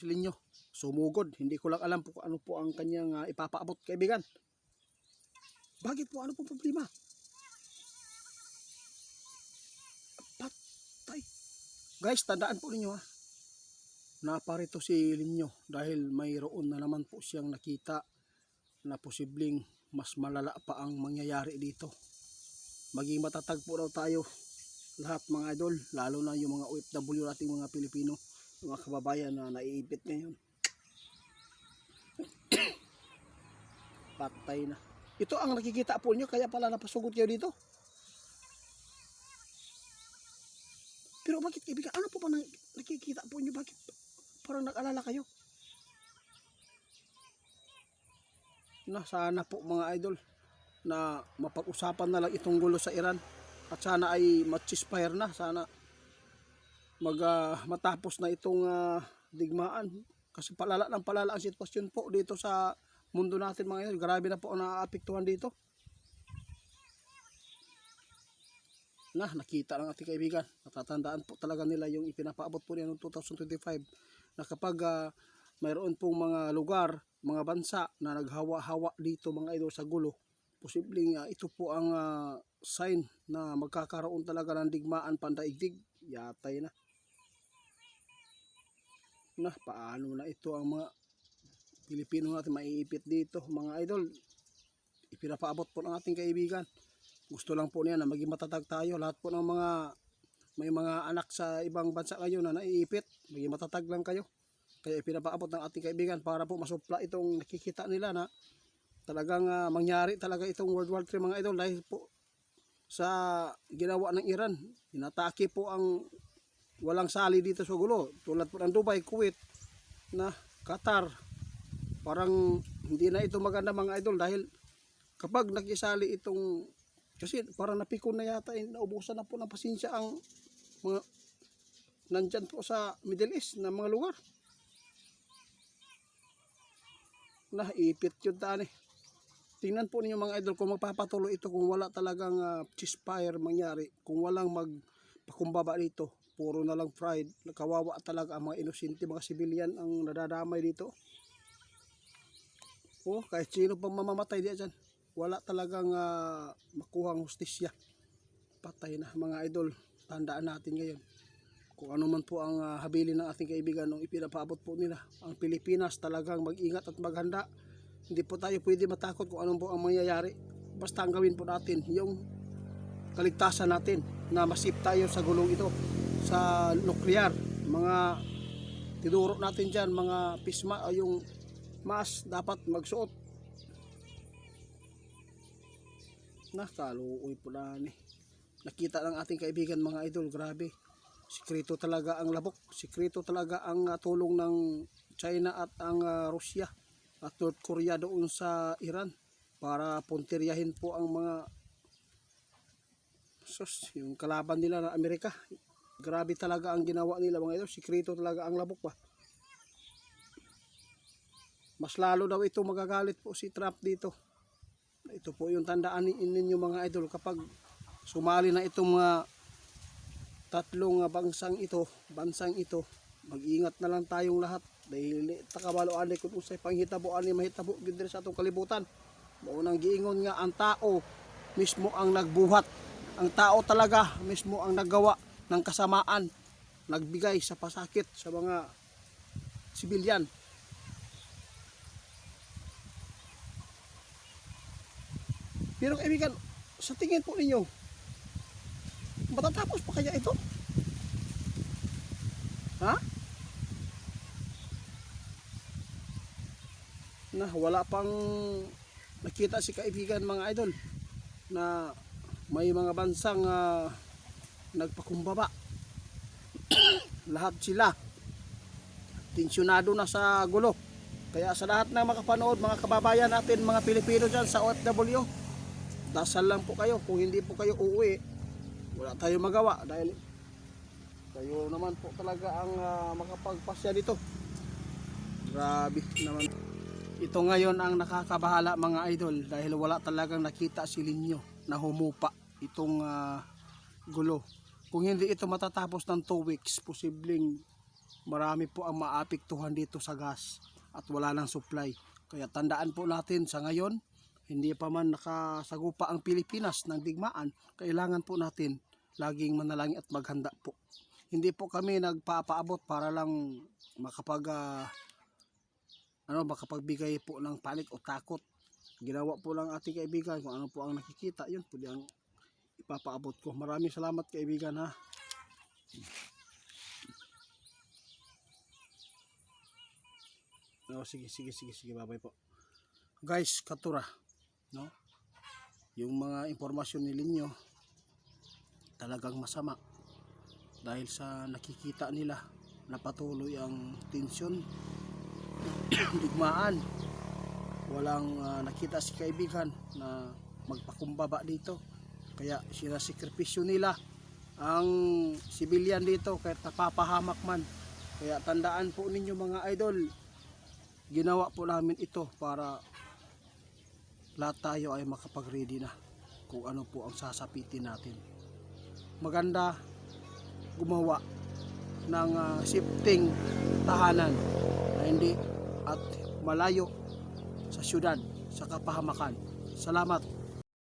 si Linyo. Sumugod. Hindi ko lang alam po kung ano po ang kanyang ipapaabot, kaibigan. Bakit po? Ano po problema? Patay. Guys, tandaan po ninyo ha. Naparito si Linyo dahil mayroon na naman po siyang nakita na posibleng mas malala pa ang mangyayari dito. Maging matatag po daw tayo lahat mga idol, lalo na yung mga OFW nating mga Pilipino, mga kababayan na naiipit ngayon. Patay na. Ito ang nakikita po nyo, kaya pala napasugod kayo dito. Pero bakit kaibigan, ano po ba nakikita po nyo? Bakit parang nag-alala kayo? Na sana po mga idol na mapag-usapan na lang itong gulo sa Iran at sana ay mag-ceasefire na, sana matapos na itong digmaan kasi palala ang sitwasyon po dito sa mundo natin mga idol. Grabe na po ang naaapektuhan dito. Nakita ng ating kaibigan, natatandaan po talaga nila yung ipinapaabot po niya noong 2025 na kapag mayroon pong mga lugar, mga bansa na naghawa-hawa dito mga idol sa gulo, posibleng ito po ang sign na magkakaroon talaga ng digmaan pandaigdig. Yatay na. Paano na ito ang mga Pilipino natin maiipit dito mga idol. Ipinapaabot po ng ating kaibigan. Gusto lang po niya na maging matatag tayo. Lahat po ng may mga anak sa ibang bansa ngayon na naiipit, maging matatag lang kayo. Kaya ipinapaabot ng ating kaibigan para po masupla itong nakikita nila na talagang mangyari talaga itong World War III mga idol dahil po sa ginawa ng Iran. Inatake po ang walang sali dito sa gulo. Tulad po ng Dubai, Kuwait, Qatar. Parang hindi na ito maganda mga idol dahil kapag nakisali itong, kasi parang napikon na yata, naubusan na po ng pasensya ang mga nandyan po sa Middle East na mga lugar. Ipit yun tani. Tingnan po ninyo mga idol kung magpapatuloy ito, kung wala talagang ceasefire mangyari, kung walang magpakumbaba dito, puro na lang fried, kawawa talaga ang mga inosente, mga civilian ang nadadamay dito. Kahit sino pang mamamatay diyan, wala talagang makuhang hustisya. Patay na mga idol. Tandaan natin ngayon kung ano man po ang habilin ng ating kaibigan nung ipinapaabot po nila. Ang Pilipinas talagang mag-ingat at maghanda. Hindi po tayo pwede matakot kung ano po ang mangyayari. Basta ang gawin po natin yung kaligtasan natin na masip tayo sa gulong ito, sa nuklear. Mga tinuro natin dyan, mga pisma, yung mask dapat magsuot. Kaluoy po na ni. Nakita ng ating kaibigan mga idol, grabe. Sikreto talaga ang labok, sikreto talaga ang tulong ng China at ang Russia at North Korea doon sa Iran para puntiryahin po ang mga yung kalaban nila na Amerika. Grabe talaga ang ginawa nila mga idol, sikreto talaga ang labok ba. Mas lalo daw ito magagalit po si Trump dito. Ito po yung tandaan ninyo mga idol, kapag sumali na itong tatlong bansang ito, mag-ingat na lang tayong lahat dahil takabaloan kung usay panghitaboan ni mahitabo gid sa atong kalibutan. Maunang giingon nga ang tao mismo ang nagbuhat, ang tao talaga mismo ang naggawa ng kasamaan, nagbigay sa pasakit sa mga sibilyan. Pero kaibigan, sa tingin po ninyo, matatapos pa kaya ito? Wala pang nakita si kaibigan mga idol na may mga bansang nagpakumbaba. Lahat sila tensyonado na sa gulo. Kaya sa lahat ng makapanood, mga kababayan natin, mga Pilipino dyan sa OFW, dasal lang po kayo. Kung hindi po kayo uuwi, wala tayong magawa dahil kayo naman po talaga ang makapagpasya dito. Grabe naman. Ito ngayon ang nakakabahala mga idol dahil wala talagang nakita si Linyo na humupa itong gulo. Kung hindi ito matatapos ng 2 weeks, posibleng marami po ang maapektuhan dito sa gas at wala nang supply. Kaya tandaan po natin sa ngayon, hindi pa man nakasagupa ang Pilipinas ng digmaan, kailangan po natin laging manalangin at maghanda po. Hindi po kami nagpapaabot para lang makapagbigay po ng panik o takot. Ginawa po lang ating kaibigan kung ano po ang nakikita, yun po ang ipapaabot ko. Maraming salamat kaibigan ha. Oh, sige, babay po. Guys, katura, no? Yung mga impormasyon ni Linyo talagang masama dahil sa nakikita nila na patuloy ang tensyon, digmaan. Walang nakita si kaibigan na magpakumbaba dito. Kaya sinasikripisyo nila ang sibilyan dito kahit napapahamak man. Kaya tandaan po ninyo mga idol, ginawa po namin ito para lahat tayo ay makapag-ready na kung ano po ang sasapitin natin. Maganda gumawa ng shifting tahanan na hindi at malayo sa syudad, sa kapahamakan. Salamat.